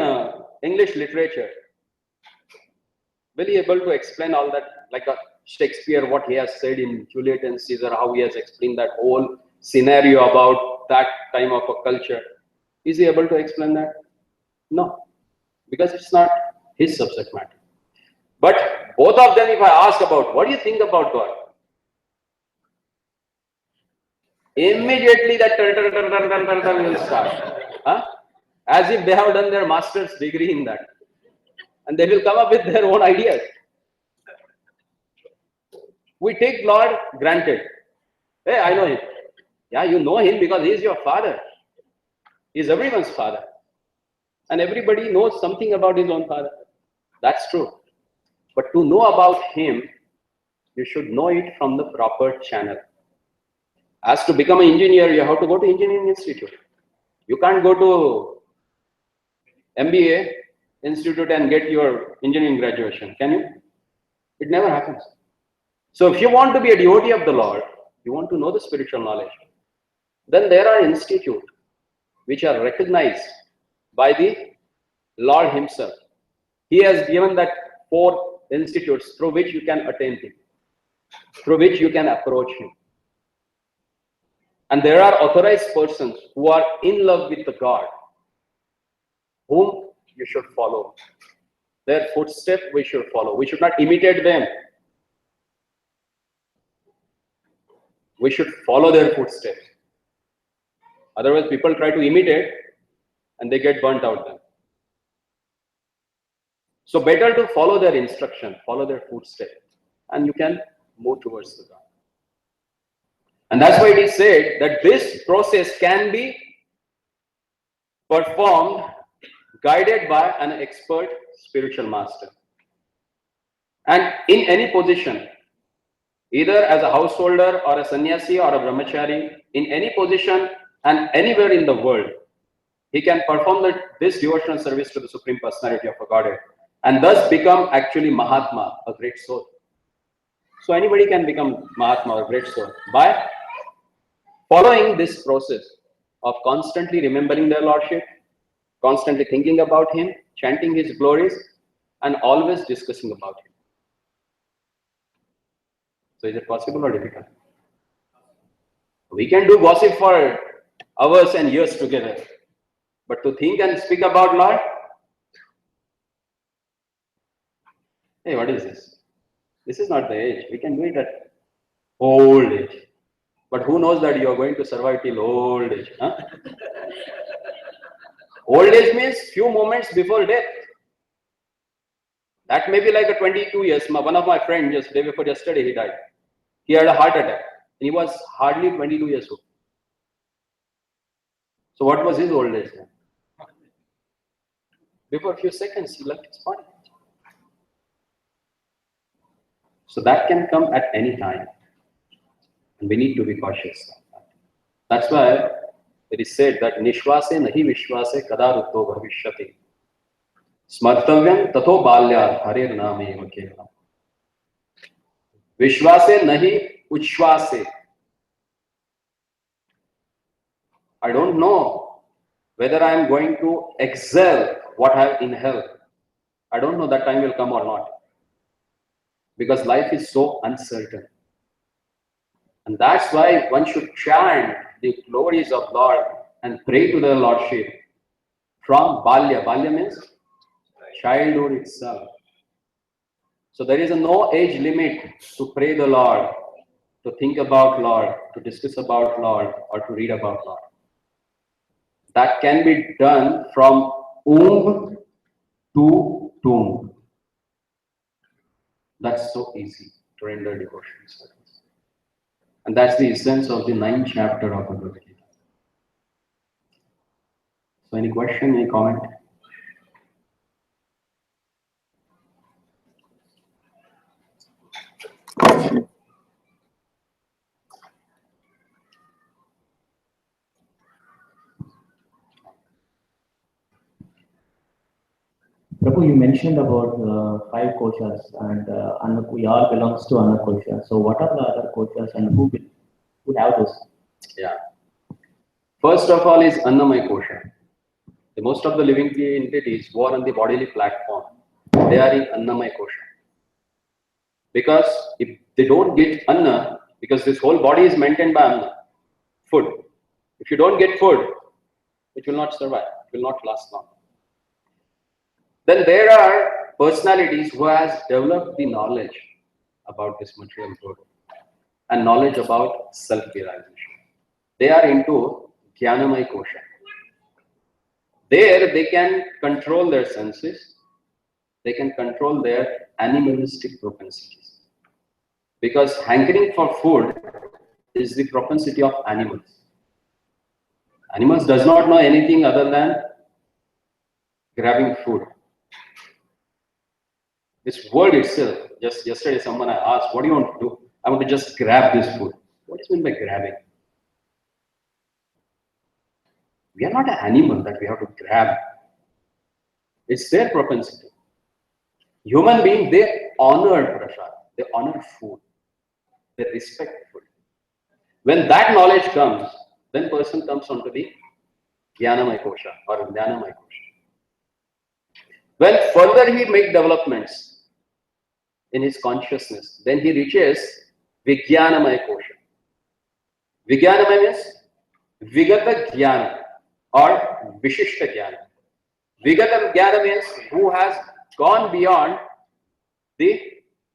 English literature, will he able to explain all that, like a Shakespeare, what he has said in Juliet and Caesar, how he has explained that whole scenario about that time of a culture? Is he able to explain that? No, because it's not his subject matter. But both of them, if I ask about, what do you think about God? Immediately that will start. Huh? As if they have done their master's degree in that. And they will come up with their own ideas. We take Lord granted. Hey, I know him. Yeah, you know him because he is your father. He is everyone's father. And everybody knows something about his own father. That's true. But to know about him, you should know it from the proper channel. As to become an engineer, you have to go to engineering institute. You can't go to MBA institute and get your engineering graduation, can you? It never happens. So if you want to be a devotee of the Lord, you want to know the spiritual knowledge, then there are institutes which are recognized by the Lord himself. He has given that 4 institutes through which you can attain him, through which you can approach him. And there are authorized persons who are in love with the God, whom you should follow. Their footsteps we should follow. We should not imitate them. We should follow their footsteps. Otherwise, people try to imitate and they get burnt out then. So better to follow their instruction, follow their footsteps, and you can move towards the God. And that's why it is said that this process can be performed guided by an expert spiritual master. And in any position, either as a householder or a sannyasi or a brahmachari, in any position and anywhere in the world, he can perform this devotional service to the Supreme Personality of a Godhead and thus become actually Mahatma, a great soul. So anybody can become Mahatma, a great soul, by following this process of constantly remembering their Lordship, constantly thinking about him, chanting his glories, and always discussing about him. So is it possible or difficult? We can do gossip for hours and years together, but to think and speak about Lord, hey, what is this? This is not the age. We can do it at old age. But who knows that you are going to survive till old age? Huh? Old age means few moments before death. That may be like a 22 years. One of my friends, just day before yesterday, he died. He had a heart attack. He was hardly 22 years old. So what was his old age then? Before a few seconds, he left his body. So that can come at any time. And we need to be cautious. That's why it is said that Nishvase nahi vishvase kada ruddho bhavishyati. Smartavyam tato balyat harir name eva kevalam. Vishvase nahi uchvase. I don't know whether I am going to exhale what I have inhaled. I don't know that time will come or not. Because life is so uncertain. And that's why one should chant the glories of Lord and pray to the Lordship from Balya. Balya means childhood itself. So there is no age limit to pray the Lord, to think about Lord, to discuss about Lord, or to read about Lord. That can be done from womb to tomb. That's so easy to render devotion service. And that's the essence of the 9th chapter of Bhagavad Gita. So any question, any comment? Prabhu, you mentioned about 5 koshas and we all belongs to Anna kosha. So what are the other koshas and who have this? Yeah. First of all is Annamaya Kosha. The most of the living entities who are on the bodily platform, they are in Annamaya Kosha. Because if they don't get Anna, because this whole body is maintained by Anna, food. If you don't get food, it will not survive, it will not last long. Then there are personalities who has developed the knowledge about this material world and knowledge about self-realization. They are into Jnanamaya Kosha. There they can control their senses, they can control their animalistic propensities. Because hankering for food is the propensity of animals. Animals does not know anything other than grabbing food. This word itself, just yesterday someone I asked, what do you want to do? I want to just grab this food. What is meant by grabbing? We are not an animal that we have to grab. It's their propensity. Human beings, they honor prasad, they honor food, they respect food. When that knowledge comes, then person comes onto the Jnanamaya Kosha or Jnanamaya Kosha. When further he make developments in his consciousness, then he reaches Vijnanamaya Kosha. Vijnanamaya means Vigata Jnana or Vishishta Jnana. Vigata Jnana means who has gone beyond the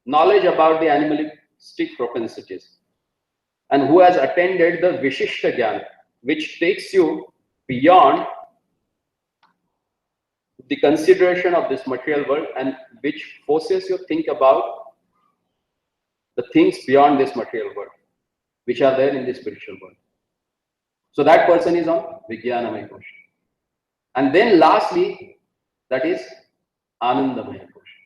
knowledge about the animalistic propensities and who has attained the Vishishta Jnana, which takes you beyond the consideration of this material world and which forces you to think about the things beyond this material world, which are there in the spiritual world. So that person is on Vijnanamaya Kosha. And then lastly, that is Anandamaya Kosha.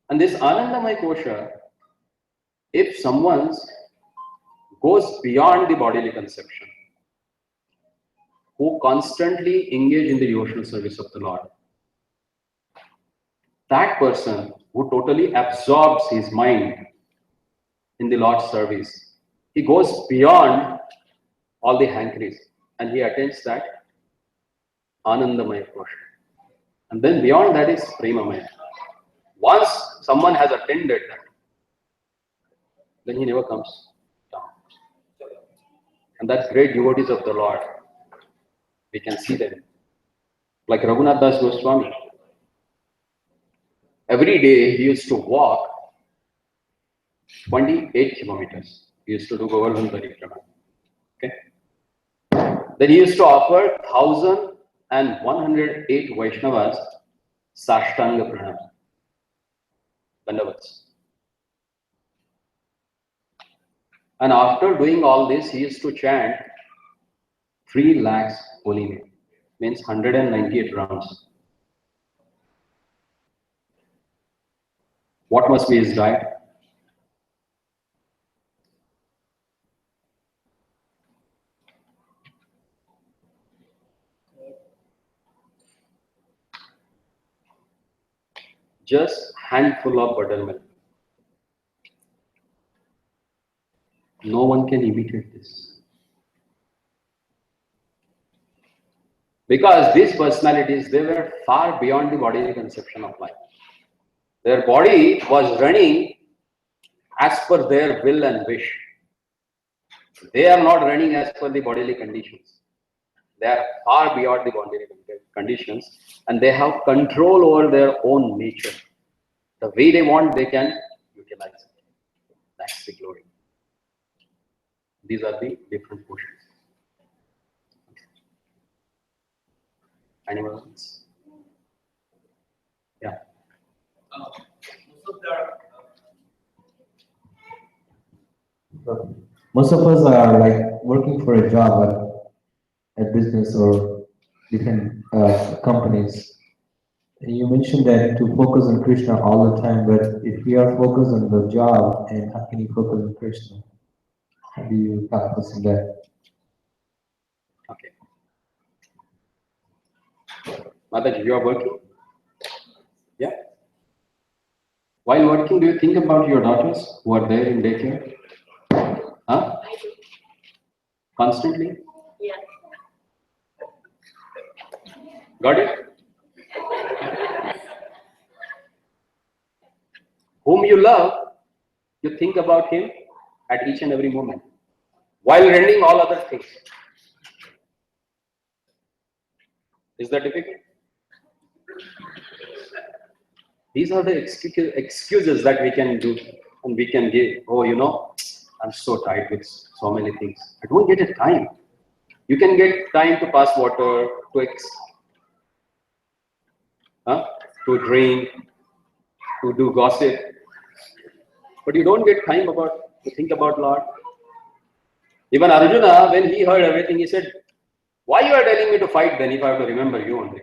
And this Anandamaya Kosha, if someone goes beyond the bodily conception, who constantly engage in the devotional service of the Lord, that person who totally absorbs his mind in the Lord's service, he goes beyond all the hankeries and he attains that Anandamaya Kosha. And then beyond that is Premamaya. Once someone has attained that, then he never comes down. And that's great devotees of the Lord. We can see them. Like Raghunath Das Goswami. Every day he used to walk 28 kilometers. He used to do Govardhan Parikrama. Okay. Then he used to offer 1,108 Vaishnavas Sashtanga Pranam. Dandavats. And after doing all this, he used to chant 3 lakhs holy name. Means 198 rounds. What must be his diet? Just handful of buttermilk. No one can imitate this. Because these personalities, they were far beyond the bodily conception of life. Their body was running as per their will and wish. They are not running as per the bodily conditions. They are far beyond the bodily conditions, and they have control over their own nature. The way they want, they can utilize it. That's the glory. These are the different portions. Anyone else? Yeah. Most of us are like working for a job, a business or different companies. And you mentioned that to focus on Krishna all the time, but if we are focused on the job, and how can you focus on Krishna? How do you focus on that? Okay. Mataji, you are working? Yeah. While working, do you think about your daughters who are there in daycare? Huh? I do. Constantly? Yeah. Got it? Whom you love, you think about him at each and every moment, while rendering all other things. Is that difficult? These are the excuses that we can do and we can give. Oh, you know, I'm so tired with so many things. I don't get a time. You can get time to pass water, to drink, to do gossip, but you don't get time to think about Lord. Even Arjuna, when he heard everything, he said, "Why you are telling me to fight then if I have to remember you only?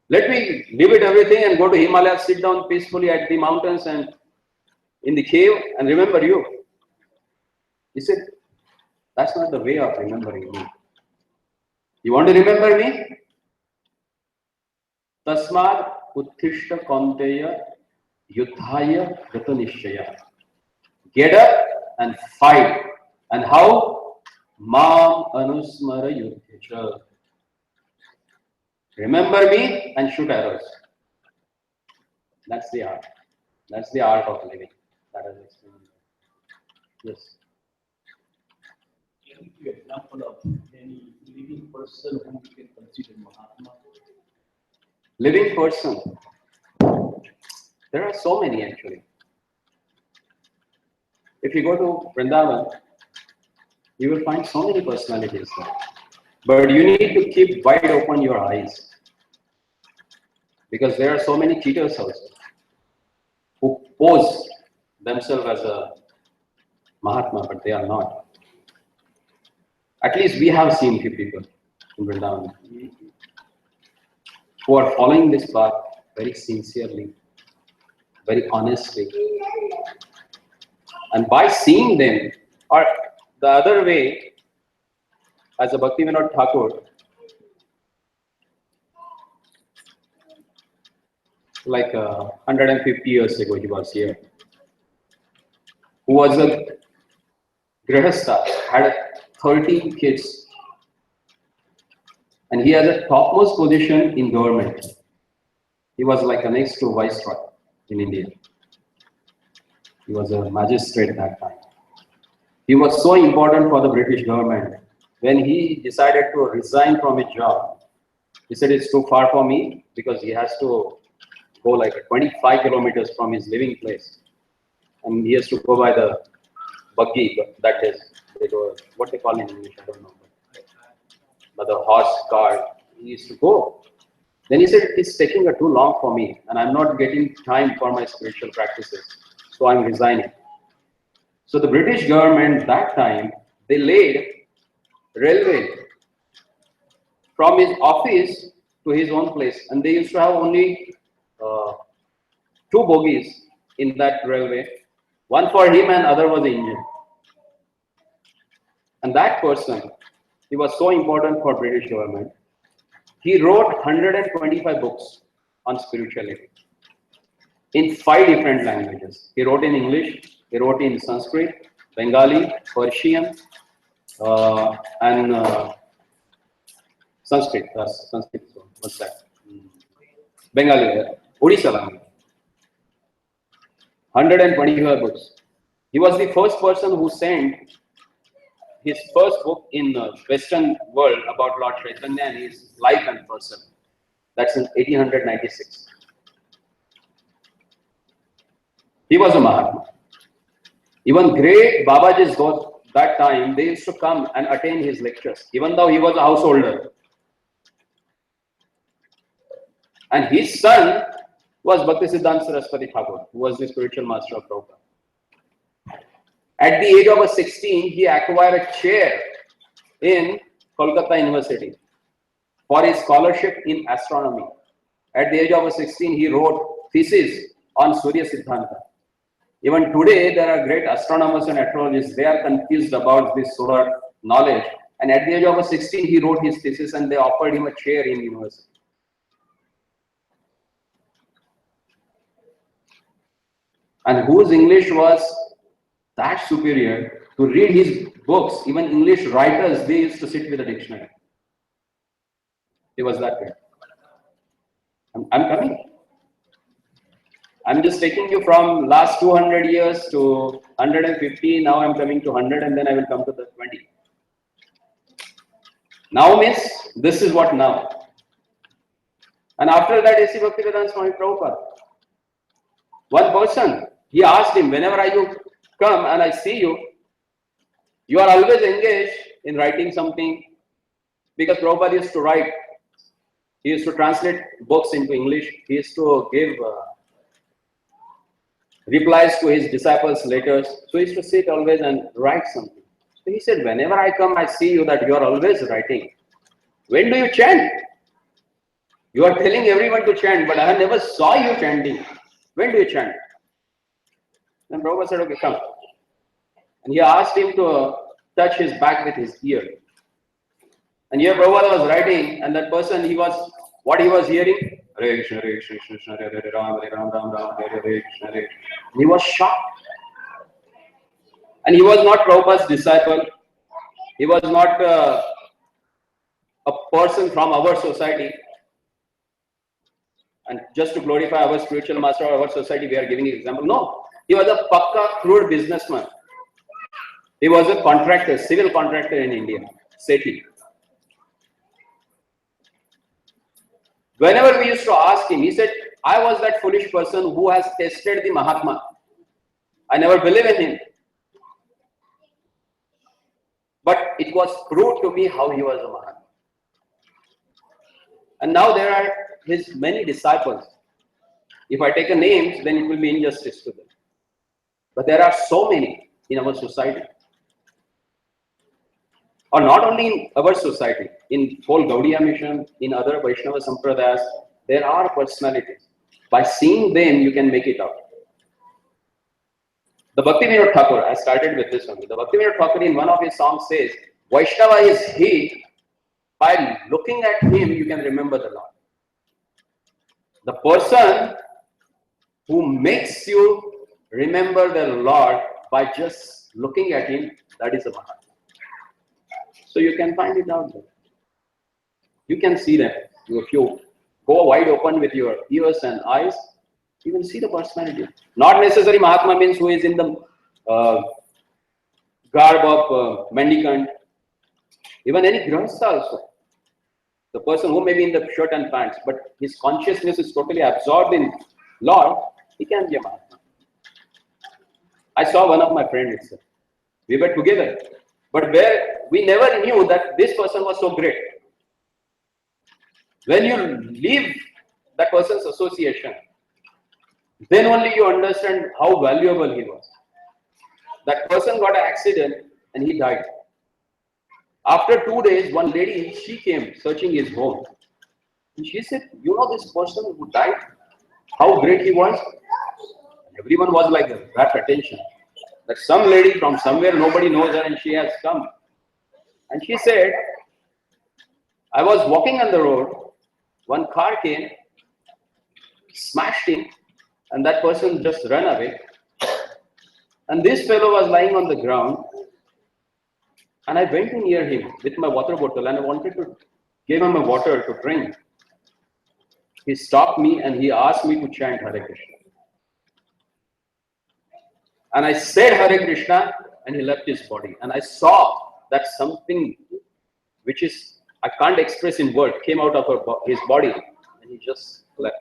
Let me leave it everything and go to Himalayas, sit down peacefully at the mountains and in the cave and remember you." He said, "That's not the way of remembering me. You want to remember me? Tasmad uttishta kaunteya yuddhaya gata nishchaya." Get up and fight. And how? Mam anusmara yuddhecha. Remember me and shoot arrows. That's the art. That's the art of living. That is explained. Yes. Can you give an example of any living person whom we can consider Mahatma? Living person. There are so many actually. If you go to Vrindavan, you will find so many personalities there. But you need to keep wide open your eyes. Because there are so many cheaters also who pose themselves as a Mahatma, but they are not. At least we have seen few people in Vrindavan who are following this path very sincerely, very honestly. And by seeing them, or the other way, as a Bhaktivinoda Thakur, like 150 years ago he was here, who was a Grihastha, had 13 kids, and he has a topmost position in government. He was like a next to Viceroy in India. He was a magistrate at that time. He was so important for the British government. When he decided to resign from his job, he said it's too far for me because he has to go like 25 kilometers from his living place. And he has to go by the buggy, that is, what they call in English, I don't know. But the horse cart, he used to go. Then he said, it's taking too long for me and I'm not getting time for my spiritual practices. So I'm resigning. So the British government that time, they laid railway from his office to his own place. And they used to have only 2 bogies in that railway. One for him and other was the engine. And that person, he was so important for British government. He wrote 125 books on spirituality in 5 different languages. He wrote in English, he wrote in Sanskrit, Bengali, Persian, and Sanskrit. Sanskrit. What's that? Bengali, Odisha language. 125 books. He was the first person who sent his first book in the Western world about Lord Chaitanya and his life and person. That's in 1896. He was a Mahatma. Even great Babajis got that time, they used to come and attend his lectures, even though he was a householder. And his son was Bhaktisiddhanta Saraswati Thakur, who was the spiritual master of Prabhupada. At the age of 16, he acquired a chair in Kolkata University for his scholarship in astronomy. At the age of 16, he wrote thesis on Surya Siddhanta. Even today, there are great astronomers and astrologists. They are confused about this solar knowledge. And at the age of 16, he wrote his thesis and they offered him a chair in university. And whose English was that superior to read his books, even English writers, they used to sit with a dictionary. He was that great. I'm coming. I'm just taking you from last 200 years to 150. Now I'm coming to 100 and then I will come to the 20. Now means this is what now. And after that, A.C. Bhaktivedanta Swami Prabhupada. One person, he asked him, whenever you come and I see you, you are always engaged in writing something, because Prabhupada used to write. He used to translate books into English. He used to give replies to his disciples' letters. So he used to sit always and write something. So he said, whenever I come, I see you that you are always writing. When do you chant? You are telling everyone to chant, but I never saw you chanting. When do you chant? Then Prabhupada said, okay, come. And he asked him to touch his back with his ear. And here Prabhupada was writing, and that person, what he was hearing? Hare Krishna, Hare Krishna, Krishna Hare Hare, Ram Hare Ram, Ram Ram Hare Hare, Krishna Hare Krishna. He was shocked. And he was not Prabhupada's disciple. He was not a person from our society. And just to glorify our spiritual master or our society, we are giving an example. No, he was a pakka crude businessman. He was a contractor, civil contractor in India, Sethi. Whenever we used to ask him, he said, I was that foolish person who has tested the Mahatma. I never believed in him. But it was proved to me how he was a Mahatma. And now there are his many disciples. If I take a names, then it will be injustice to them. But there are so many in our society. Or not only in our society, in whole Gaudiya mission, in other Vaishnava Sampradayas, there are personalities. By seeing them, you can make it out. The Bhakti Vinod Thakur, I started with this one. The Bhakti Vinod Thakur in one of his songs says, Vaishnava is he, by looking at him, you can remember the Lord. The person who makes you remember the Lord by just looking at him, that is a Mahatma. So you can find it out there. You can see them. If you go wide open with your ears and eyes, you will see the personality. Not necessarily Mahatma means who is in the garb of mendicant. Even any grahastha also. The person who may be in the shirt and pants, but his consciousness is totally absorbed in Lord, he can be a Mahatma. I saw one of my friends itself. We were together. But where we never knew that this person was so great. When you leave that person's association, then only you understand how valuable he was. That person got an accident and he died. After 2 days, one lady, she came searching his home. And she said, you know this person who died, how great he was? Everyone was like that attention. That some lady from somewhere, nobody knows her and she has come. And she said, I was walking on the road, one car came, smashed him, and that person just ran away. And this fellow was lying on the ground, and I went near him with my water bottle and I wanted to give him a water to drink. He stopped me and he asked me to chant Hare Krishna. And I said Hare Krishna, and he left his body. And I saw that something which is, I can't express in words, came out of his body, and he just left.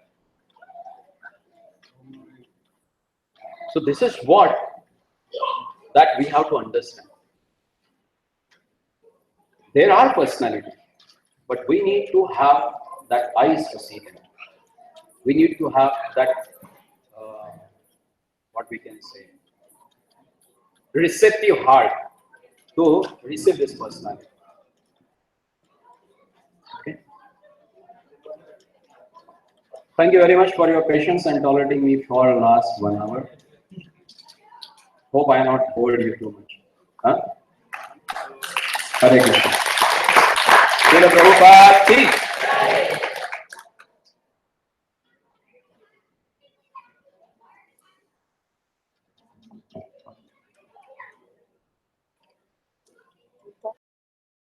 So this is what that we have to understand. There are personalities, but we need to have that eyes to see them. We need to have that, what we can say, receptive heart to receive this personality. Okay. Thank you very much for your patience and tolerating me for last 1 hour. Hope I not bored you too much. Huh? Hare Krishna. Srila Prabhupada ki